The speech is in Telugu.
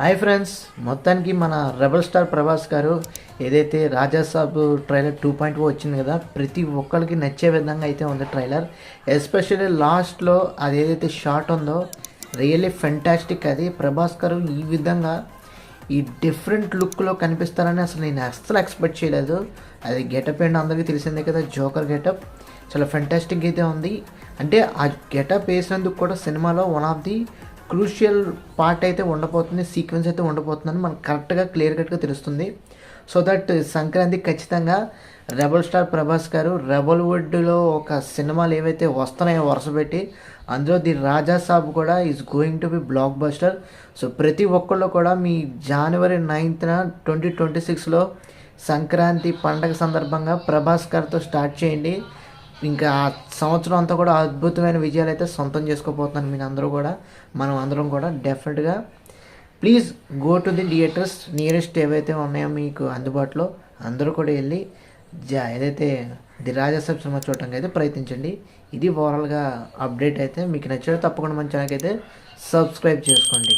హాయ్ ఫ్రెండ్స్, మొత్తానికి మన రెబల్ స్టార్ ప్రభాస్ గారు ఏదైతే రాజాసాబ్ ట్రైలర్ 2.0 వచ్చింది కదా, ప్రతి ఒక్కరికి నచ్చే విధంగా అయితే ఉంది ట్రైలర్. ఎస్పెషల్లీ లాస్ట్లో అది ఏదైతే షాట్ ఉందో రియల్లీ ఫెంటాస్టిక్. అది ప్రభాస్ గారు ఈ విధంగా ఈ డిఫరెంట్ లుక్లో కనిపిస్తారని అసలు నేను అస్సలు ఎక్స్పెక్ట్ చేయలేదు. అది గెటప్ ఏంటో అందరికీ తెలిసిందే కదా, జోకర్ గెటప్ చాలా ఫెంటాస్టిక్ అయితే ఉంది. అంటే ఆ గెటప్ వేసినందుకు కూడా సినిమాలో one of the crucial part అయితే ఉండబోతుంది, సీక్వెన్స్ అయితే ఉండబోతుందని మనకు కరెక్ట్గా క్లియర్ కట్గా తెలుస్తుంది. సో దట్ సంక్రాంతికి ఖచ్చితంగా రెబల్ స్టార్ ప్రభాస్ గారు రెబల్వుడ్లో ఒక సినిమాలు ఏవైతే వస్తున్నాయో వరుసపెట్టి అందులో ది రాజా సాబ్ కూడా is going to be blockbuster. So ప్రతి ఒక్కళ్ళు కూడా మీ January 9th 2026లో సంక్రాంతి పండగ సందర్భంగా ప్రభాస్ గారితో స్టార్ట్ చేయండి. ఇంకా ఆ సంవత్సరం అంతా కూడా అద్భుతమైన విజయాలు అయితే సొంతం చేసుకోబోతున్నాను. మీరు అందరూ కూడా మనం అందరం కూడా డెఫినెట్గా please go to the theatres nearest ఏవైతే ఉన్నాయో మీకు అందుబాటులో, అందరూ కూడా వెళ్ళి ఏదైతే ది రాజాసాబ్ సినిమా చూడటానికి అయితే ప్రయత్నించండి. ఇది ఓవరాల్గా అప్డేట్. అయితే మీకు నచ్చితే తప్పకుండా మన ఛానల్కి అయితే సబ్స్క్రైబ్ చేసుకోండి.